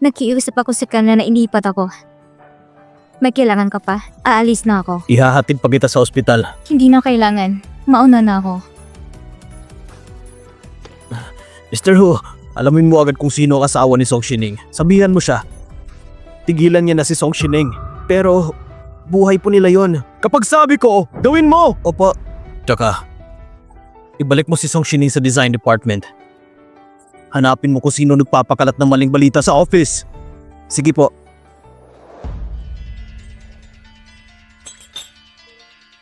Nakiusap ako sa kanya na inipat ako. May kailangan ka pa? Aalis na ako. Ihahatid pa kita sa ospital. Hindi na kailangan. Mauna na ako. Mr. Hu, alamin mo agad kung sino ang asawa ni Song Shining. Sabihan mo siya. Tigilan niya na si Song Shining. Pero, buhay po nila yon. Kapag sabi ko, gawin mo! Opo. Tsaka, ibalik mo si Song Shining sa design department. Hanapin mo kung sino nagpapakalat ng maling balita sa office. Sige po.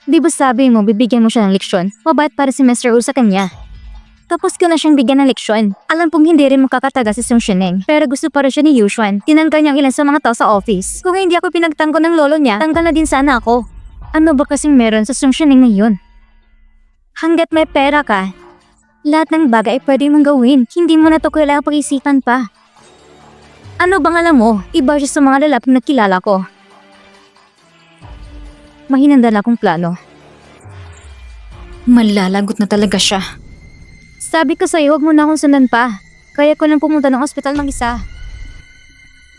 Di ba sabi mo bibigyan mo siya ng leksyon? Mabait para si Mr. Wu sa kanya. Tapos ko na siyang bigyan ng leksyon. Alam kong hindi rin makakataga si Song Shining. Pero gusto pa rin siya ni Yuxuan. Tinanggal niyang ilan sa mga tao sa office. Kung hindi ako pinagtanggol ng lolo niya, tanggal na din sana ako. Ano ba kasing meron sa Song Shining ngayon? Hanggat may pera ka, lahat ng bagay ay pwede mong gawin. Hindi mo na to kailangang pag-isipan pa. Ano bang alam mo? Iba siya sa mga lalaki na kilala ko. Mahinandal akong plano. Malalagot na talaga siya. Sabi ko sa'yo, huwag mo na akong sundan pa. Kaya ko lang pumunta ng ospital mag-isa.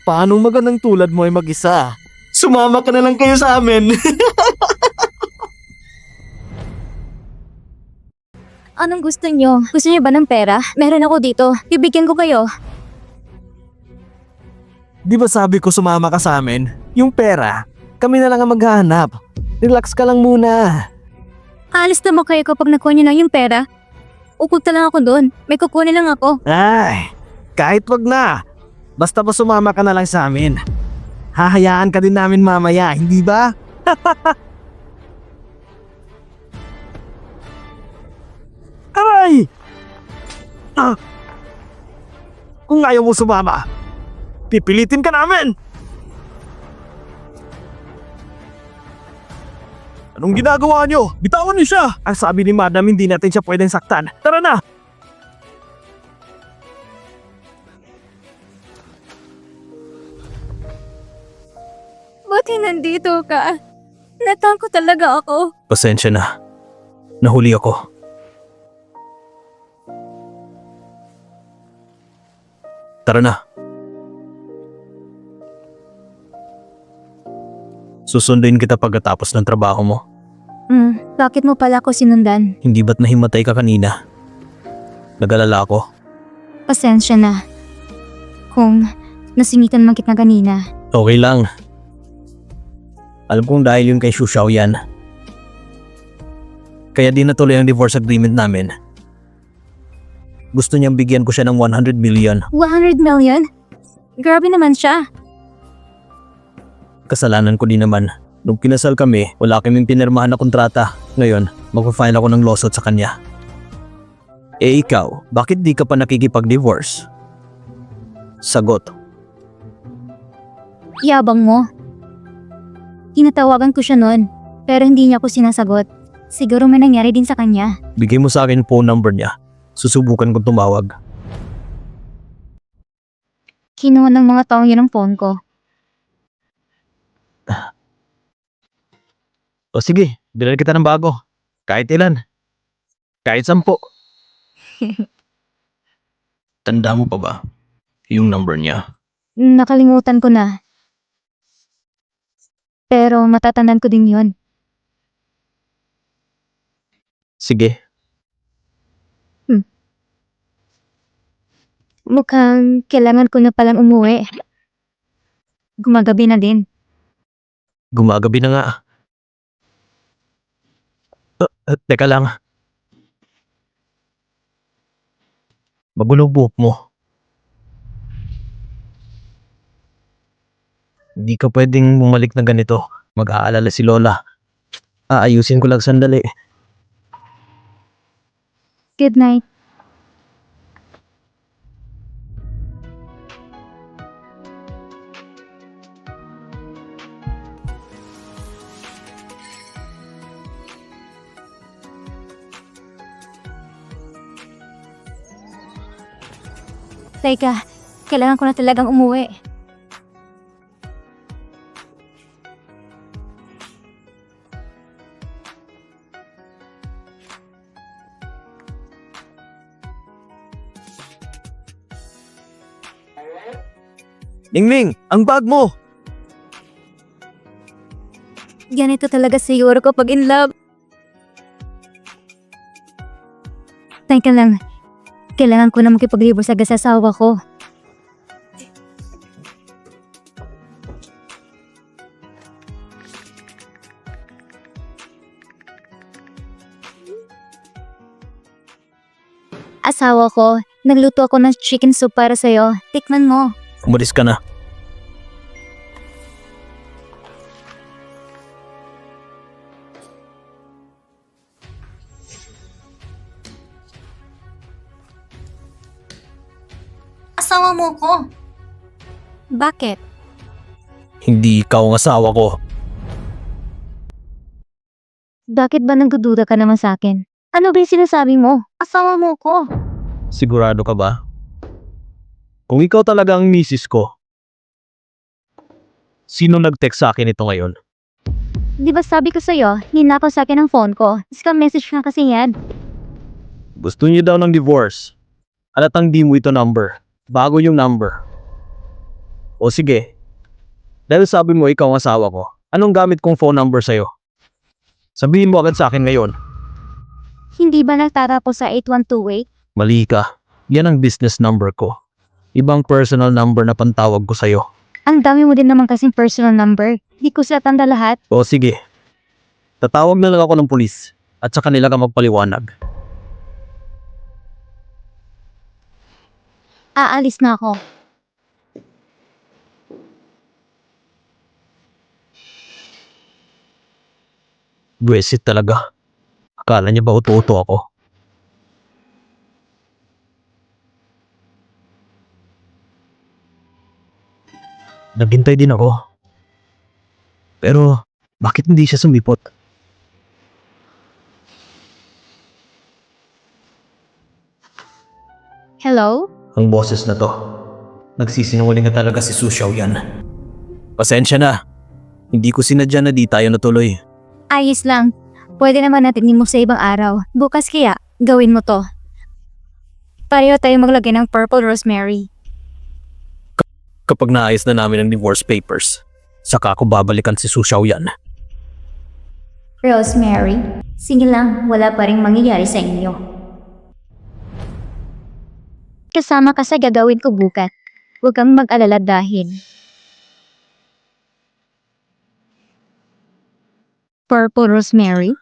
Paano magandang tulad mo ay mag-isa? Sumama ka na lang kayo sa amin. Anong gusto niyo? Gusto niyo ba ng pera? Meron ako dito. Bibigyan ko kayo. Di ba sabi ko sumama ka sa amin? Yung pera, kami na lang ang maghahanap. Relax ka lang muna. Alis na mo kayo kapag nakuha niyo na yung pera. Upunta lang ako doon. May kukunin lang ako. Ay, kahit wag na. Basta ba sumama ka na lang sa amin. Hahayaan ka din namin mamaya, hindi ba? Aray! Kung ayaw mo sumama, pipilitin ka namin! Anong ginagawa nyo? Bitawan niyo siya! Ang sabi ni Madam, hindi natin siya pwedeng saktan. Tara na! Buti nandito ka. Natakot talaga ako. Pasensya na. Nahuli ako. Tara na. Susunduin kita pagkatapos ng trabaho mo. Bakit mo pala ako sinundan? Hindi ba't nahimatay ka kanina? Nag-alala ako. Pasensya na. Kung nasingitan man kita kanina. Okay lang. Alam kong dahil yun kay Xu Xiao yan. Kaya di natuloy ang divorce agreement namin. Gusto niyang bigyan ko siya ng 100 million. 100 million? Grabe naman siya. Kasalanan ko din naman. Nung kinasal kami, wala kaming pinirmahan na kontrata. Ngayon, magpa-file ako ng lawsuit sa kanya. Eh ikaw, bakit di ka pa nakikipag-divorce? Sagot. Yabang mo. Tinatawagan ko siya noon, pero hindi niya ako sinasagot. Siguro may nangyari din sa kanya. Bigay mo sa akin phone number niya. Susubukan kong tumawag. Kinuha ng mga taong yun ang phone ko. O sige, bilhan kita ng bago. Kahit ilan. Kahit 10. Tanda mo pa ba yung number niya? Nakalimutan ko na. Pero matatandaan ko din yun. Sige. Mukhang kailangan ko na palang umuwi. Gumagabi na din. Gumagabi na nga. Teka lang. Magulo buhok mo. Hindi ka pwedeng bumalik na ganito. Mag-aalala si Lola. Aayusin ko lang sandali. Good night. Teka, kailangan ko na talagang umuwi. Ningning, ang bag mo! Ganito talaga siguro kapag in love. Teka lang. Kailangan ko na makipaglibos agad sa asawa ko. Asawa ko, nagluto ako ng chicken soup para sa'yo. Tikman mo. Umalis ka na. Asawa mo ko. Bakit? Hindi ikaw ang asawa ko. Bakit ba nagdududa ka naman sa akin? Ano ba yung sinasabi mo? Asawa mo ko. Sigurado ka ba? Kung ikaw talaga ang misis ko, sino nag-text sa akin ito ngayon? Di ba sabi ko sa'yo, ninakaw sa akin ang phone ko. Scam message nga kasi yan. Gusto niyo daw ng divorce. Alatang di mo ito number. Bago yung number. O sige. Dahil sabi mo ikaw ang asawa ko, anong gamit kong phone number sa'yo? Sabihin mo agad sa akin ngayon. Hindi ba nagtatapos sa 8128? Mali ka. Yan ang business number ko. Ibang personal number na pantawag ko sa'yo. Ang dami mo din naman kasing personal number. Di ko sila tanda lahat. O sige. Tatawag na lang ako ng pulis at sa kanila ka magpaliwanag. Aalis na ako. Buwisit talaga. Akala niya ba uto-uto ako? Naghintay din ako. Pero, bakit hindi siya sumipot? Hello? Ang boses na to. Nagsisinungaling na talaga si Su Xiaoyan. Pasensya na. Hindi ko sinadya na di tayo natuloy. Ayos lang. Pwede naman natin mo sa ibang araw. Bukas kaya, gawin mo to. Pareho tayo maglagay ng purple rosemary. Kapag naayos na namin ang divorce papers, saka ako babalikan si Su Xiaoyan. Rosemary? Sige lang, wala pa rin mangyayari sa inyo. Kasama ka sa gagawin ko bukas. Huwag kang mag-alala dahil purple rosemary?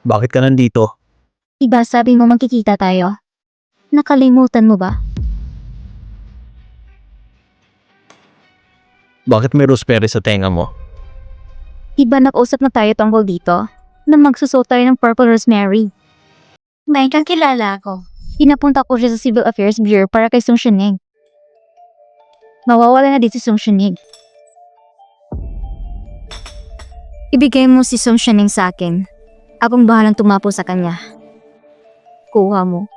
Bakit ka nandito? Iba sabi mo magkikita tayo? Nakalimutan mo ba? Bakit may rosemary sa tenga mo? Iba nag-usap na tayo tungkol dito na magsusuot tayo ng purple rosemary. May kakilala ako. Pinapunta ko siya sa Civil Affairs Bureau para kay Song Sheneng. Mawawala na dito si Song Sheneng. Ibigay mo si Song Sheneng sa akin. Akong bahalang tumapo sa kanya. Kuha mo.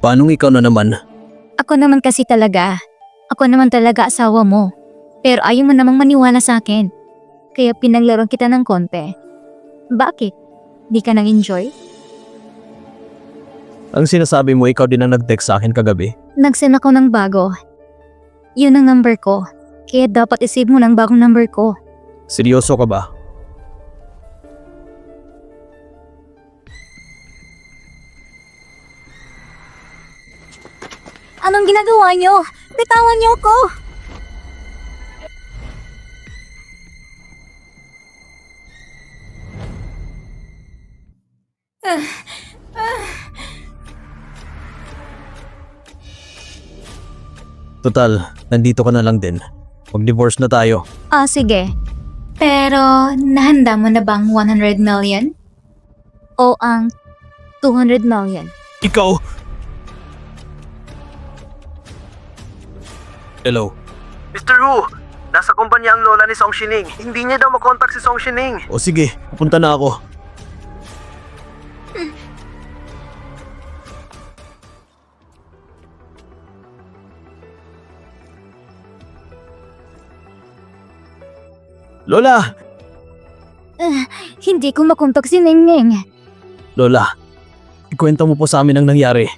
Paanong ikaw na naman? Ako naman kasi talaga. Ako naman talaga asawa mo. Pero ayaw mo namang maniwala sa akin. Kaya pinaglaruan kita ng konti. Bakit? Di ka nang enjoy? Ang sinasabi mo ikaw din ang nag-text sa akin kagabi. Nag-send ako ng bago. Yun ang number ko. Kaya dapat isave mo ng bagong number ko. Seryoso ka ba? Anong ginagawa niyo? Bitawan niyo ko! Total, nandito ka na lang din. Mag-divorce na tayo. Sige. Pero, nahanda mo na bang 100 million? O ang 200 million? Ikaw! Hello? Mr. Hu, nasa kumpanya ang lola ni Song Shining. Hindi niya daw makontak si Song Shining. O sige, pupunta na ako. Lola! Hindi ko makontak si Ningning. Lola, ikwento mo po sa amin ang nangyari.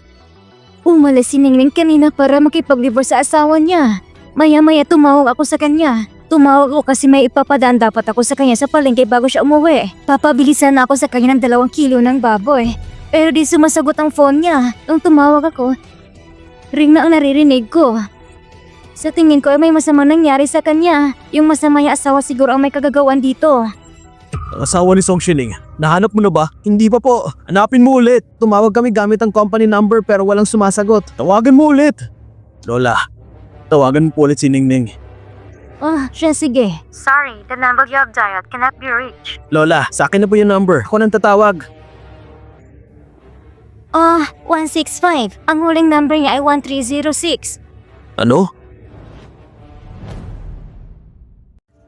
Umalis si Ningning kanina para makipag-liver sa asawa niya. Maya-maya tumawag ako sa kanya. Tumawag ako kasi may ipapadaan dapat ako sa kanya sa palengke bago siya umuwi. Papabilisan na ako sa kanya ng 2 kilo ng baboy. Pero di sumasagot ang phone niya. Nung tumawag ako, ring na ang naririnig ko. Sa tingin ko ay may masamang nangyari sa kanya. Yung masama niya asawa siguro ang may kagagawan dito. Ang asawa ni Song Shining, nahanap mo na ba? Hindi pa po. Hanapin mo ulit. Tumawag kami gamit ang company number pero walang sumasagot. Tawagan mo ulit. Lola, tawagan mo po ulit si Ningning. Siya sige. Sorry, the number you have dialed cannot be reached. Lola, sa akin na po yung number. Ako nang tatawag. 165. Ang huling number niya ay 1306. Ano?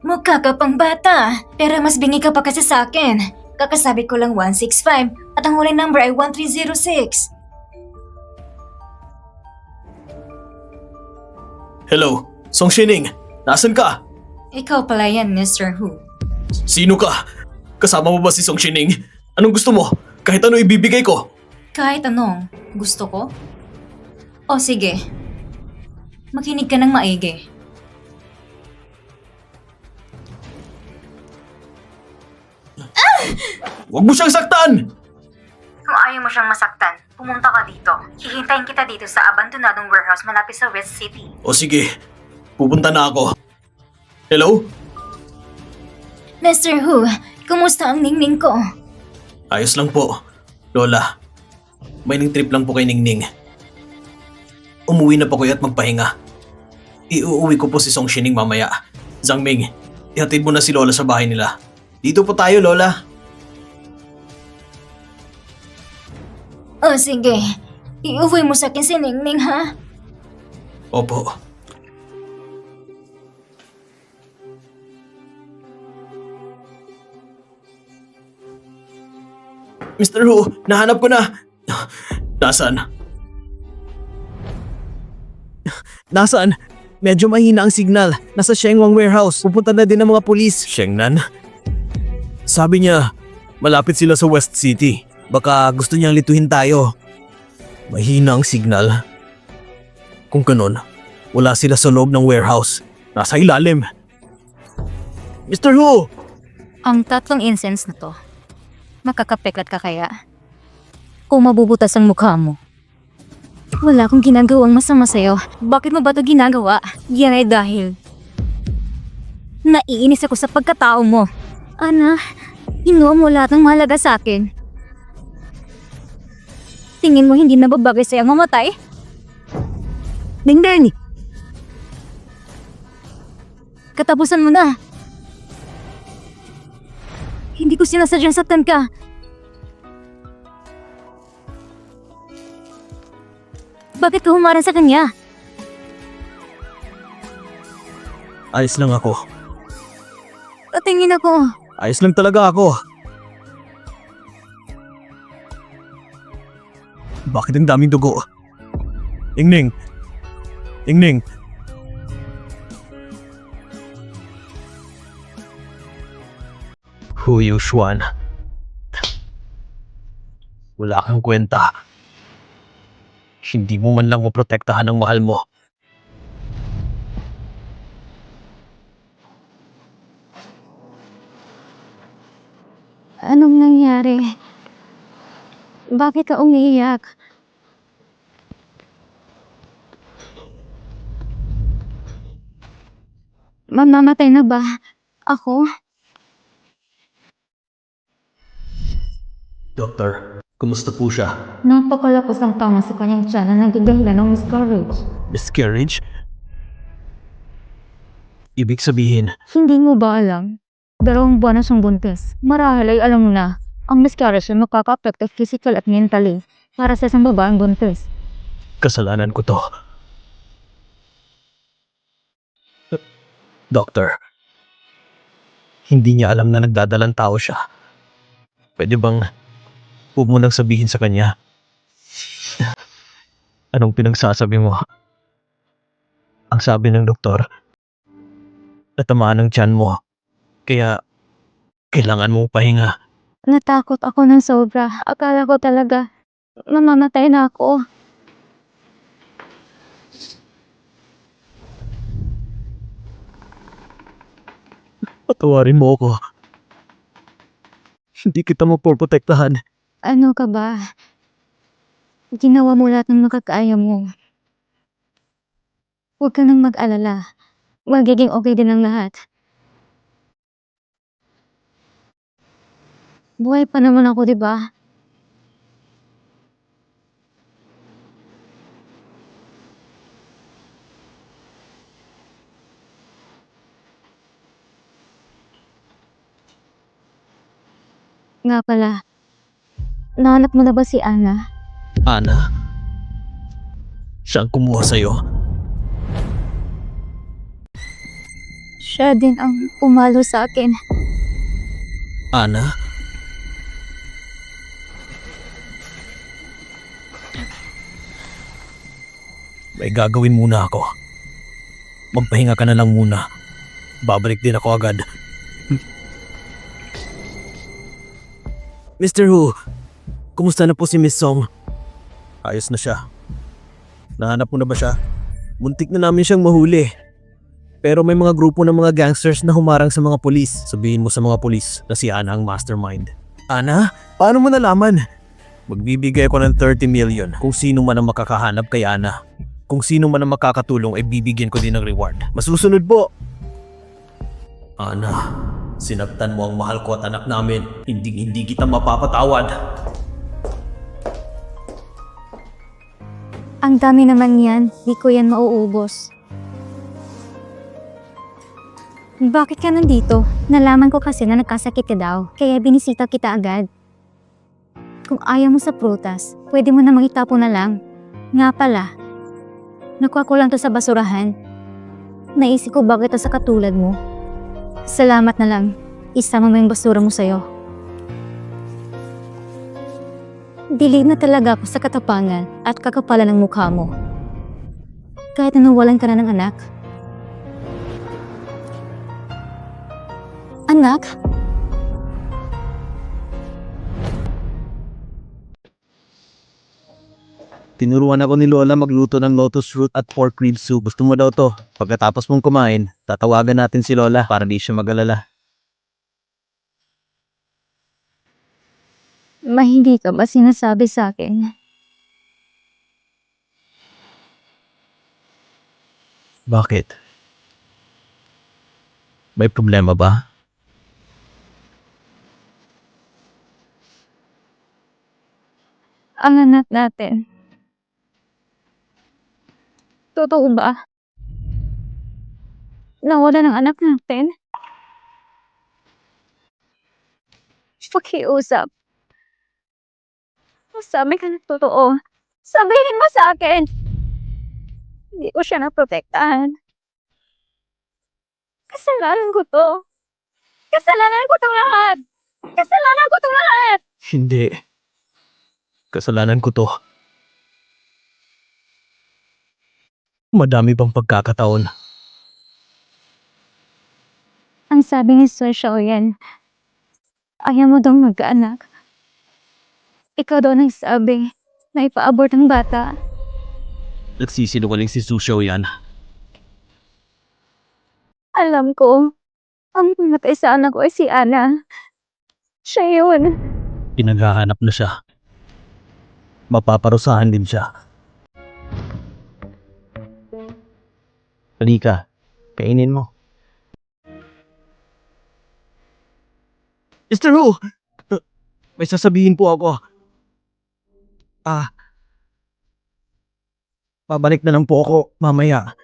Mukha ka pang bata, pero mas bingi ka pa kasi sa akin. Kakasabi ko lang 165 at ang huling number ay 1306. Hello, Song Shining. Nasaan ka? Ikaw pala yan, Mr. Hu. Sino ka? Kasama mo ba si Song Shining? Anong gusto mo? Kahit ano ibibigay ko. Kahit anong gusto ko? O sige, makinig ka ng maigi. Huwag mo siyang saktan! Kung ayaw mo siyang masaktan, pumunta ka dito. Hihintayin kita dito sa abandonadong warehouse malapit sa West City. O sige, pupunta na ako. Hello? Mr. Hu, kumusta ang ningning ko? Ayos lang po. Lola, may trip lang po kay Ningning. Umuwi na po kayo at magpahinga. Iuuwi ko po si Song Shining mamaya. Zhangming, ihatid mo na si Lola sa bahay nila. Dito po tayo, Lola. O sige, iuwi mo sa akin si Ningning ha? Opo. Mr. Hu, nahanap ko na. Nasaan? Nasaan? Medyo mahina ang signal. Nasa Shengwang warehouse. Pupunta na din ang mga pulis. Shengnan? Sabi niya, malapit sila sa West City. Baka gusto niyang lituhin tayo. Mahina ang signal. Kung ganun, wala sila sa loob ng warehouse. Nasa ilalim. Mr. Hu! Ang 3 incense na to, makakapeklat ka kaya? Kung mabubutas ang mukha mo. Wala akong ginagawang masama sa'yo. Bakit mo ba ito ginagawa? Yan ay dahil naiinis ako sa pagkatao mo. Ana, inuwa mo lahat ng mahalaga sa akin. Tingin mo hindi na babagay sa'yo ang mamatay? Dingdeng! Katapusan mo na. Hindi ko sinasadyang saktan ka. Bakit ka humarang sa kanya? Ayos lang ako. Patingin ako. Ayos lang talaga ako. Bakit ang daming dugo? Ningning! Ningning! Hu Yuxuan. Wala kang kwenta. Hindi mo man lang maprotektahan ang mahal mo. Anong nangyari? Bakit ka umiiyak? Mamamatay na ba ako? Doktor, kumusta po siya? Nung pagkalapos ng tama sa kanyang tiyan na nagdadahilan ng miscarriage. Miscarriage? Ibig sabihin, Hindi mo ba alam? 2 buwan na siyang buntis. Marahil ay alam mo na, ang miscarriage ay makaka-apekto physical at mentally para sa isang babaeng buntis. kasalanan ko to. Doctor, hindi niya alam na nagdadalang tao siya. Pwede bang huwag mo nang sabihin sa kanya? Anong pinagsasabi mo? Ang sabi ng doktor, natamaan ng tiyan mo. Kaya, kailangan mong pahinga. Natakot ako ng sobra. Akala ko talaga mamamatay na ako. Patawarin mo ako. Hindi kita mapoprotektahan. Ano ka ba? Ginawa mo lahat ng makakaya mo. Huwag ka nang mag-alala. Magiging okay din ang lahat. Buhay pa naman ako, di ba? Nga pala, nahanap mo na ba si Ana? Ana? Siya ang kumuha sa'yo? Siya din ang pumalo sa akin. Ana? May gagawin muna ako. Magpahinga ka na lang muna. Babalik din ako agad. Mr. Hu, kumusta na po si Miss Song? Ayos na siya. Nahanap mo na ba siya? Muntik na namin siyang mahuli. Pero may mga grupo ng mga gangsters na humarang sa mga pulis. Sabihin mo sa mga pulis na si Ana ang mastermind. Ana? Paano mo nalaman? Magbibigay ako ng 30 million kung sino man ang makakahanap kay Ana. Kung sino man ang makakatulong ay bibigyan ko din ng reward. Masusunod po! Ana, sinaktan mo ang mahal ko at anak namin. Hindi kita mapapatawad. Ang dami naman yan, di ko yan mauubos. Bakit ka nandito? Nalaman ko kasi na nagkasakit ka daw, kaya binisita kita agad. Kung ayaw mo sa prutas, pwede mo namang itapon na lang. Nga pala, nakuha ko lang to sa basurahan. Naisip ko bakit to sa katulad mo. Salamat na lang, isama mo yung basura mo sa'yo. Dilig na talaga ako sa katapangan at kakapalan ng mukha mo. Kahit nawalan ka na ng anak. Anak? Tinuruan ako ni Lola magluto ng lotus root at pork rib soup. Gusto mo daw to? Pagkatapos mong kumain, tatawagan natin si Lola para di siya mag-alala. Hindi ka ba sinasabi sa akin? Bakit? May problema ba? Ang anak natin. Totoo ba? Nawala ng anak natin? Pakiusap. Sabi ka na totoo. Sabihin mo sa akin. Hindi ko siya naprotektahan. Kasalanan ko to. Kasalanan ko to lahat. Kasalanan ko to lahat. Hindi. Kasalanan ko to. Madami pang pagkakataon. Ang sabi ni Sir Xiaoyan, ayaw mo daw magkaanak. Ikaw daw nagsabi na ipa-abort ang bata. Nagsisinungaling si Su Xiaoyan. Alam ko, ang pumatay sa anak ko ay si Ana. Siya yun. Pinaghahanap na siya. Mapaparusahan din siya. Halika, kainin mo. Mr. Hu! May sasabihin po ako. Pabalik na lang po ako mamaya.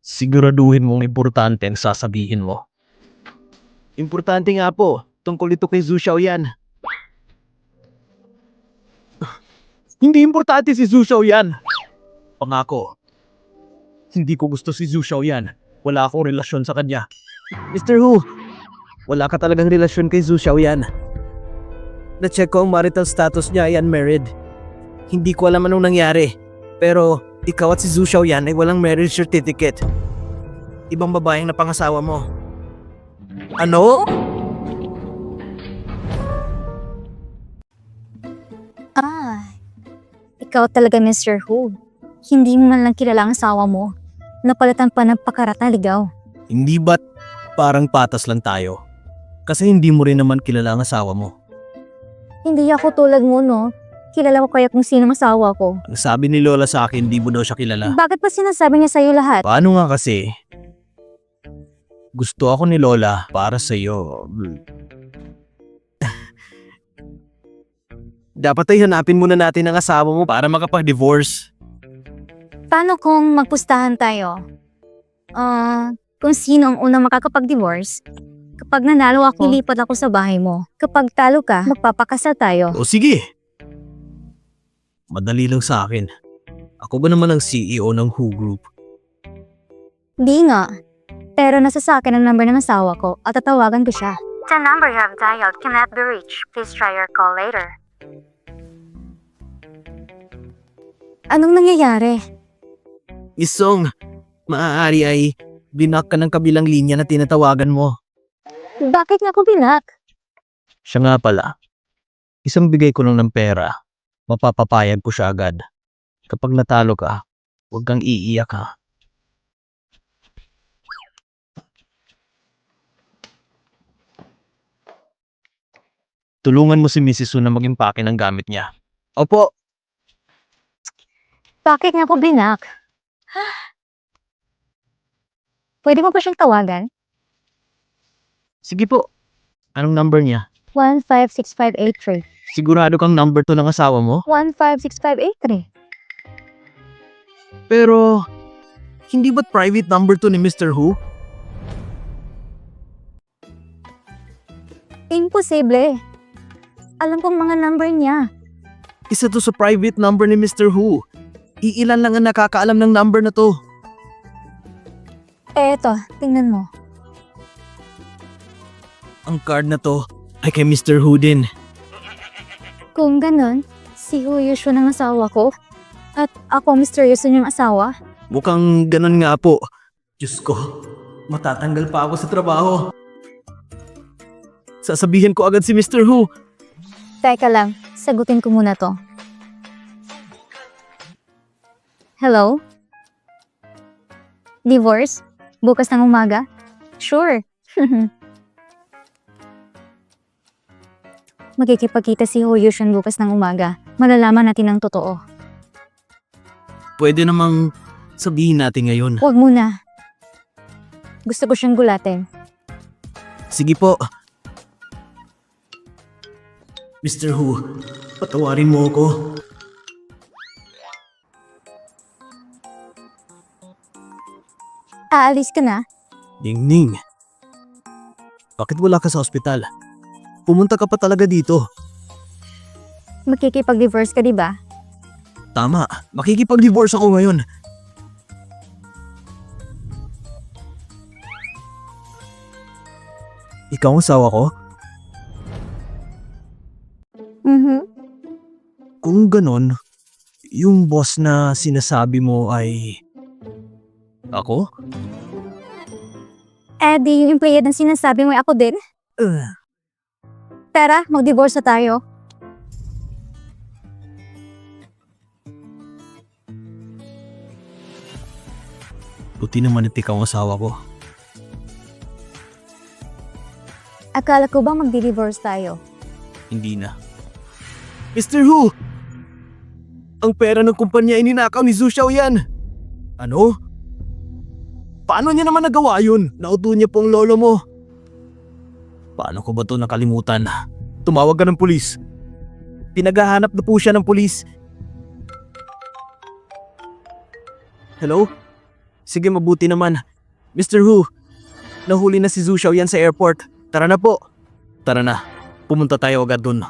Siguraduhin mong importante ang sasabihin mo. Importante nga po, tungkol ito kay Su Xiaoyan. Hindi importante si Su Xiaoyan. Pangako. Hindi ko gusto si Su Xiaoyan. Wala akong relasyon sa kanya. Mr. Hu, wala ka talagang relasyon kay Su Xiaoyan. Na-check ko ang marital status niya ay unmarried. Hindi ko alam anong nangyari. Pero ikaw at si Su Xiaoyan ay walang marriage certificate. Ibang babaeng napangasawa mo. Ano? Ikaw talaga, Mr. Hu. Hindi mo man lang kilala ang asawa mo. Napalitan pa ng pakarat na ligaw. Hindi ba't parang patas lang tayo? Kasi hindi mo rin naman kilala ang asawa mo. Hindi ako tulad mo, no? Kilala ko kaya kung sino ang asawa ko. Ang sabi ni Lola sa akin, hindi mo daw siya kilala. Bakit pa sinasabi niya sa'yo lahat? Paano nga kasi? Gusto ako ni Lola para sa'yo. Dapat ay hanapin muna natin ang asawa mo para makapag-divorce. Paano kung magpustahan tayo? Kung sino ang unang makakapag-divorce? Kapag nanalo ako, lilipat ako sa bahay mo. Kapag talo ka, magpapakasal tayo. O sige. Madali lang sa akin. Ako ba naman ang CEO ng Who Group? Di nga. Pero nasa sa akin ang number ng asawa ko at tatawagan ko siya. The number you have dialed cannot be reached. Please try your call later. Anong nangyayari? Isong, maaari ay binak ka ng kabilang linya na tinatawagan mo. Bakit nga ako binak? Siya nga pala. Isang bigay ko lang ng pera. Mapapapayag ko siya agad. Kapag natalo ka, huwag kang iiyak ha. Tulungan mo si Mrs. Su na mag-impake ng gamit niya. Opo. Bakit nga ako binak? Pwede mo ba siyang tawagan? Sige po. Anong number niya? 156583. Sigurado kang number to ng asawa mo? 156583. Pero, hindi ba't private number to ni Mr. Hu? Imposible. Alam kong mga number niya. Isa to sa private number ni Mr. Hu. Iilan lang ang nakakaalam ng number na to. Eto, tingnan mo. Ang card na to ay kay Mr. Hu din. Kung ganon, si Huyusho ng asawa ko at ako misteryoso niyang asawa. Mukhang ganun nga po. Diyos ko, matatanggal pa ako sa trabaho. Sasabihin ko agad si Mr. Hu. Teka lang, sagutin ko muna to. Hello? Divorce? Bukas ng umaga? Sure. Magkikipagkita si Huyusho bukas ng umaga. Malalaman natin ang totoo. Pwede namang sabihin natin ngayon. Huwag muna. Gusto ko siyang gulatin. Sige po. Mr. Hu, patawarin mo ako. Aalis ka na? Ning-ning. Bakit wala ka sa ospital? Pumunta ka pa talaga dito. Magkikipag-divorce ka, di ba? Tama, makikipag-divorce ako ngayon. Ikaw ang asawa ko? Kung ganon, yung boss na sinasabi mo ay... Ako? Eh, di yung empleyad na sinasabi mo ay ako din? Tara, mag-divorce na tayo. Buti naman at ikaw ang asawa ko. Akala ko bang magdi-divorce tayo? Hindi na. Mr. Hu! Ang pera ng kumpanya ay ninakaw ni Zhu Xiaoyan. Ano? Paano niya naman nagawa yun? Nauto niya po ang lolo mo. Paano ko ba ito nakalimutan? Tumawag ka ng pulis. Pinaghahanap na po siya ng pulis. Hello? Sige, mabuti naman. Mr. Hu, nahuli na si Zhu Xiaoyan sa airport. Tara na po. Tara na. Pumunta tayo agad dun.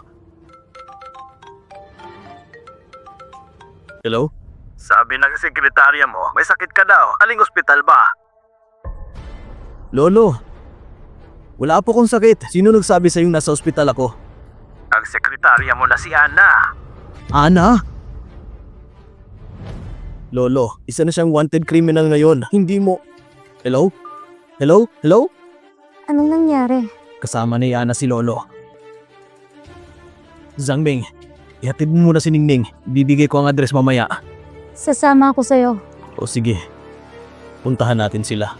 Hello? Sabi ng sekretarya mo, may sakit ka daw. Aling ospital ba? Lolo, wala po akong sakit. Sino nagsabi sa'yong nasa ospital ako? Ang sekretarya mo na si Ana. Ana? Lolo, isa na siyang wanted criminal ngayon. Hindi mo... Hello? Hello? Hello? Anong nangyari? Kasama ni Yana si Lolo. Zangbing, ihatid mo muna si Ningning. Bibigay ko ang address mamaya. Sasama ako sa'yo. O sige, puntahan natin sila.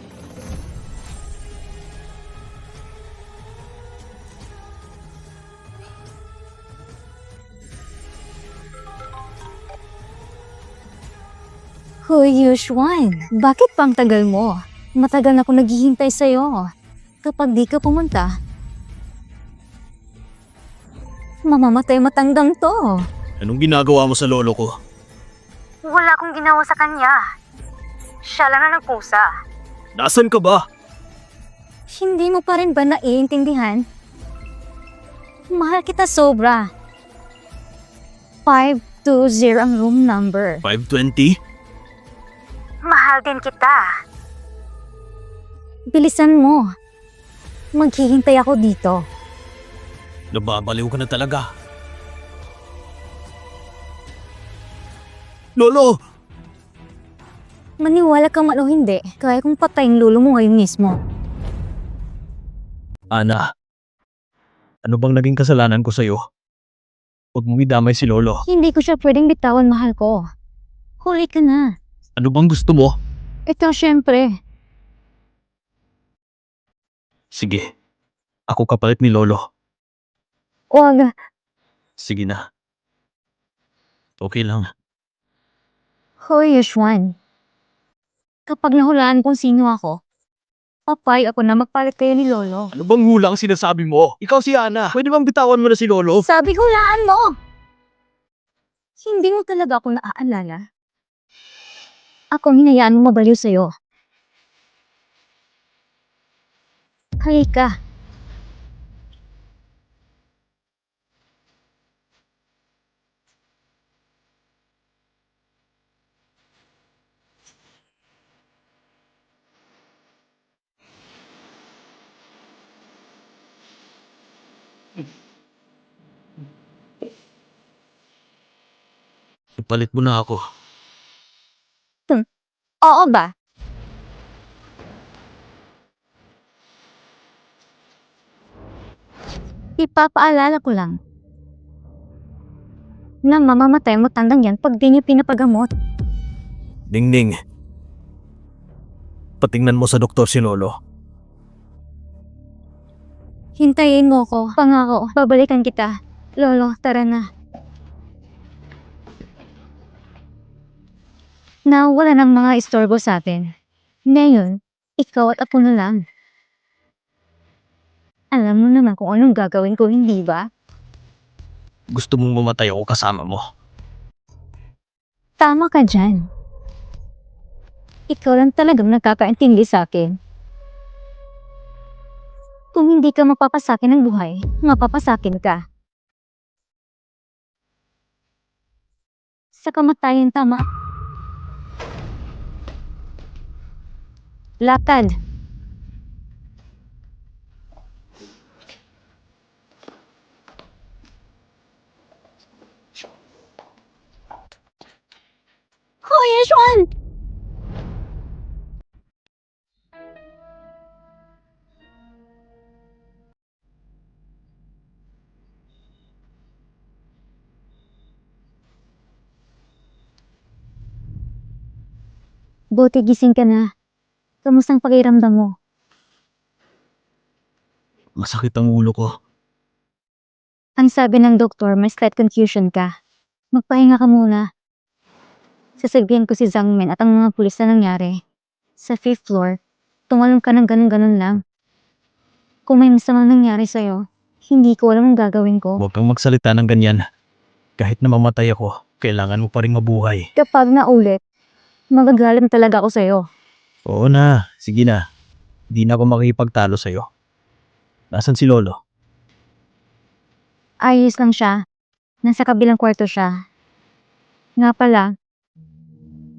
Hoy, Yushwan, bakit pang tagal mo? Matagal na akong naghihintay sa'yo. Kapag di ka pumunta, mamamatay matandang to. Anong ginagawa mo sa lolo ko? Wala akong ginawa sa kanya. Siya lang na nagpusa. Nasaan ka ba? Hindi mo pa rin ba naiintindihan? Mahal kita sobra. 520 ang room number. 520? Mahal din kita. Bilisan mo. Maghihintay ako dito. Nababaliw ka na talaga. Lolo! Maniwala ka man o hindi, kaya kong patayin lolo mo ngayon mismo. Ana, ano bang naging kasalanan ko sa'yo? Huwag mong idamay si Lolo. Hindi ko siya pwedeng bitawan, mahal ko. Huli ka na. Ano bang gusto mo? Ito, syempre. Sige, ako kapalit ni Lolo. Huwag. Sige na. Okay lang. Hoy, Yushwan. Kapag nahulaan kung sino ako, papay ako na magpalit kayo ni Lolo. Ano bang hulang sinasabi mo? Ikaw si Ana. Pwede bang bitawan mo na si Lolo? Sabi ko, hulaan mo! Hindi mo talaga ako naaalala. Ako ang hinayaan mo mabaliw sa'yo. Halika. Ipalit mo na ako. Oo ba? Ipapaalala ko lang na mamamatay mo tandang yan pag di niyo pinapagamot. Ningning. Patingnan mo sa doktor si Lolo. Hintayin mo ko. Pangako, babalikan kita. Lolo, tara na. Nawala ng mga istorbo sa atin. Ngayon, ikaw at ako na lang. Alam mo naman kung anong gagawin ko, hindi ba? Gusto mong mamatay ako kasama mo. Tama ka dyan. Ikaw lang talagang nakakaintindi sa akin. Kung hindi ka mapapasakin ng buhay, mapapasakin ka. Sa kamatayan tama. Lakad. Hoy, Ashwan! Buti gising ka na. Kamusta ang pakiramdam mo? Masakit ang ulo ko. Ang sabi ng doktor, may slight confusion ka. Magpahinga ka muna. Sasabihin ko si Zhangmin at ang mga pulis na nangyari. Sa 5th floor, tumalon ka ng ganun-ganun lang. Kung may masamang nangyari sa'yo, hindi ko alam ang gagawin ko. Huwag kang magsalita ng ganyan. Kahit na mamatay ako, kailangan mo pa rin mabuhay. Kapag naulit, magagalit talaga ako sa'yo. Oo na, sige na. Di na ako makikipagtalo sa'yo. Nasaan si Lolo? Ayos lang siya. Nasa kabilang kwarto siya. Nga pala,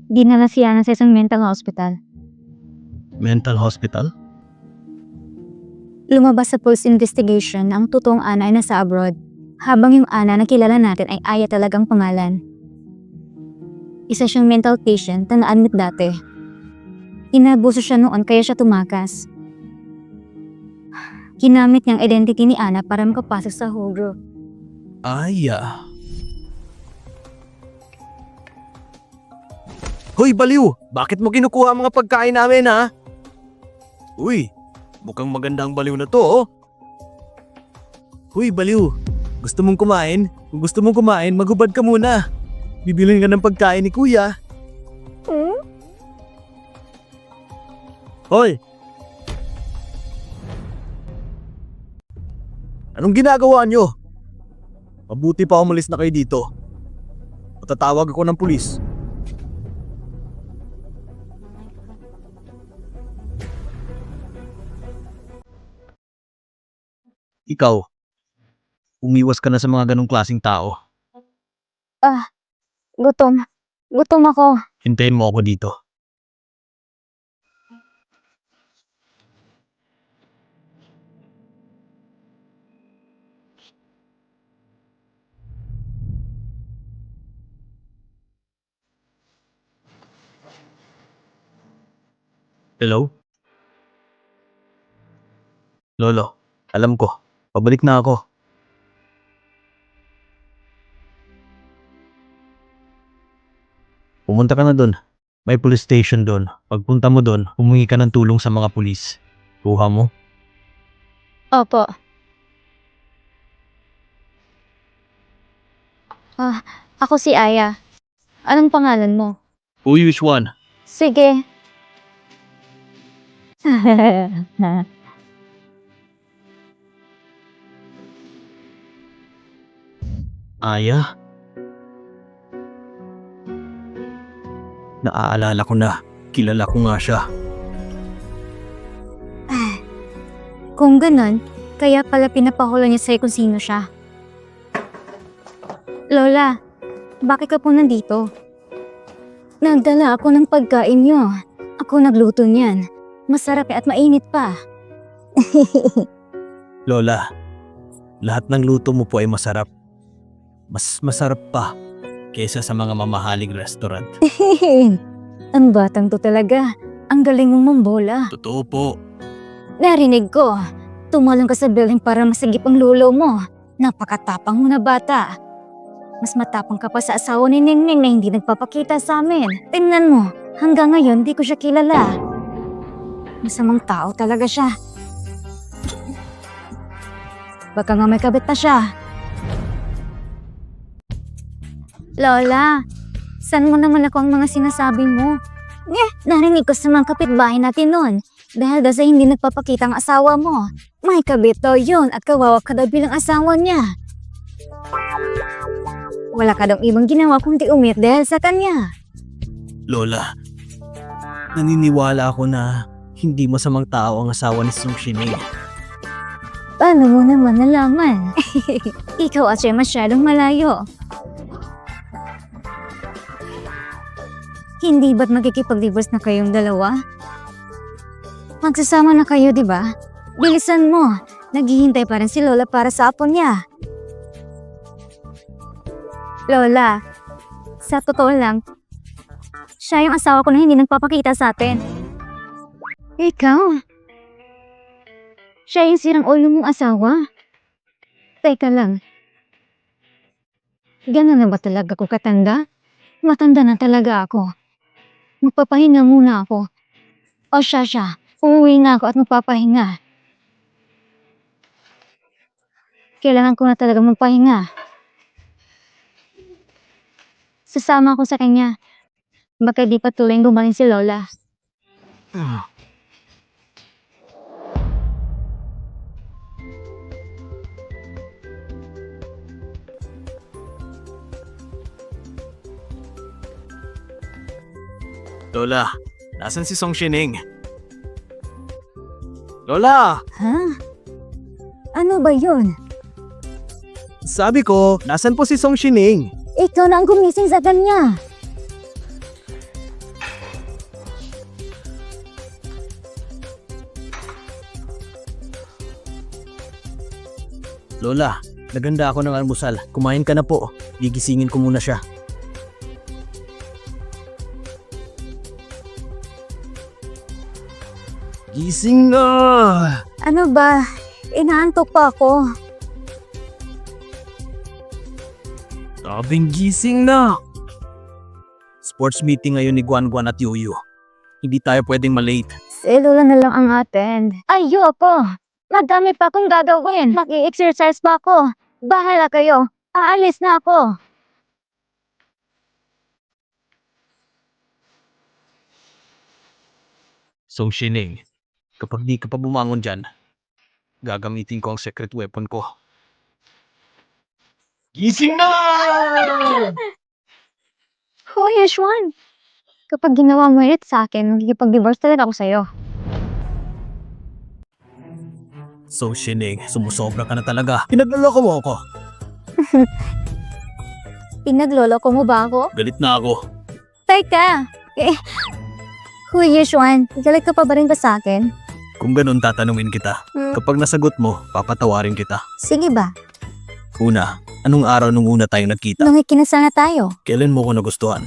dinala siya na sa isang mental hospital. Mental hospital? Lumabas sa pulse investigation na ang totoong Ana ay nasa abroad, habang yung Ana na kilala natin ay Aya talagang pangalan. Isa siyang mental patient na na-admit dati. Inabuso siya noon kaya siya tumakas. Ginamit niyang identity ni Ana para makapasok sa whole group. Aya. Hoy, baliw! Bakit mo kinukuha ang mga pagkain namin, ha? Uy, mukhang maganda ang baliw na to, oh. Hoy, baliw! Gusto mong kumain? Kung gusto mong kumain, maghubad ka muna. Bibilin ka ng pagkain ni kuya. Hoy! Anong ginagawa nyo? Mabuti pa umalis na kayo dito. Matatawag ako ng pulis. Ikaw, umiwas ka na sa mga ganong klaseng tao. Gutom. Gutom ako. Hintayin mo ako dito. Hello? Lolo, alam ko. Pabalik na ako. Pumunta ka na doon. May police station doon. Pagpunta mo doon, humingi ka ng tulong sa mga pulis. Kuha mo? Opo. Ako si Aya. Anong pangalan mo? Which one? Sige. Aya? Naaalala ko na. Kilala ko nga siya. Kung ganon, kaya pala pinapakulo niya sa'yo kung sino siya. Lola, bakit ka po nandito? Nagdala ako ng pagkain niyo. Ako nagluto niyan. Masarap at mainit pa. Lola, lahat ng luto mo po ay masarap. Mas masarap pa kaysa sa mga mamahaling restaurant. Ang batang to talaga. Ang galing mong mambola. Totoo po. Narinig ko. Tumalong ka sa building para masagip ang lulo mo. Napakatapang mo na bata. Mas matapang ka pa sa asawa ni Ningning na hindi nagpapakita sa amin. Tingnan mo, hanggang ngayon di ko siya kilala. Masamang tao talaga siya. Baka nga may kabit na siya. Lola, saan mo naman ako ang mga sinasabi mo? Narinig ko sa mga kapitbahay natin noon. Dahil daw sa hindi nagpapakita ang asawa mo. May kabit daw yun at kawawa ka daw bilang asawa niya. Wala ka daw ibang ginawa kundi umiyak dahil sa kanya. Lola, naniniwala ako na hindi masamang tao ang asawa ni Song Shining. Paano mo naman nalaman? Ikaw at siya masyadong malayo. Hindi ba't magkikipag-divorce na kayong dalawa? Magsasama na kayo, di ba? Bilisan mo. Naghihintay pa rin si Lola para sa apo niya. Lola, sa totoo lang, siya yung asawa ko na hindi nagpapakita sa atin. Ikaw? Siya yung sirang ulo mong asawa? Teka lang. Gano'n na ba talaga ako katanda? Matanda na talaga ako. Magpapahinga muna ako. O siya. Uuwi na ako at magpapahinga. Kailangan ko na talaga magpahinga. Sasama ako sa kanya. Baka di patuloy gumaling si Lola. Lola, nasan si Song Shining? Lola! Ha? Ano ba yun? Sabi ko, nasan po si Song Shining? Ikaw na ang gumising sa kanya. Lola, naganda ako ng almusal. Kumain ka na po. Gigisingin ko muna siya. Gising na! Ano ba? Inaantok pa ako. Sabing gising na! Sports meeting ngayon ni Guan at Yuyu. Hindi tayo pwedeng malate. Selula na lang ang attend. Ayoko! Madami pa akong gagawin. Mag-i-exercise pa ako. Bahala kayo. Aalis na ako. So, Shining, kapag di ka pa bumangon dyan, gagamitin ko ang secret weapon ko. Gising na! Hoy, Yeshwan! Kapag ginawa mo ulit sa akin, magkikipag-divorce talaga ako sa'yo. So, Shining, sumusobra ka na talaga. Pinagloloko mo ako. Pinagloloko mo ba ako? Galit na ako. Teka! Hoy, Yeshwan, galit ka pa ba rin ba sa akin? Kung ganun, tatanungin kita. Kapag nasagot mo, papatawarin kita. Sige ba? Una, anong araw nung una tayong nagkita? Nung ikinasal na tayo. Kailan mo ko nagustuhan?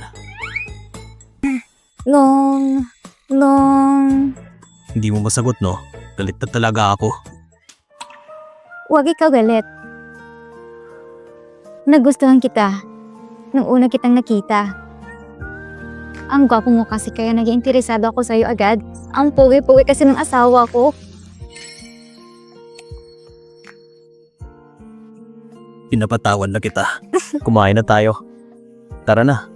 Nung... Hindi mo masagot, no? Galit na talaga ako. Huwag ikaw galit. Nagustuhan kita. Nung una kitang nakita. Ang gwapo mo kasi kaya naging interesado ako sa'yo agad. Ang puwi-puwi kasi ng asawa ko. Pinapatawan na kita. Kumain na tayo. Tara na.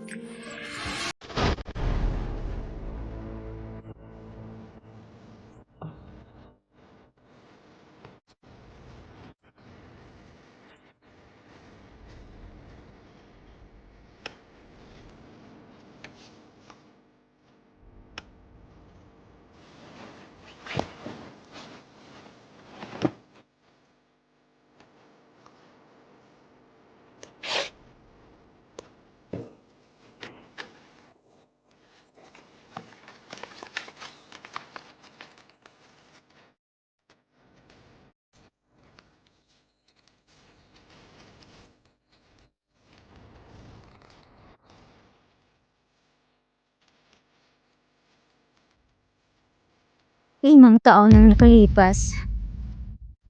Limang taon nang nakalipas.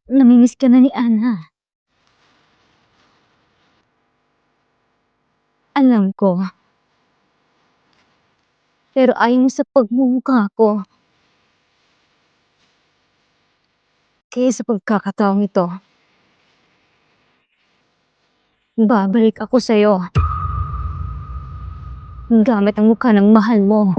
Namimiss ka na ni Ana. Alam ko. Pero ayaw mo sa pagmumukha ko. Kaya sa pagkakataong ito, babalik ako sa'yo. Gamit ang mukha ng mahal mo.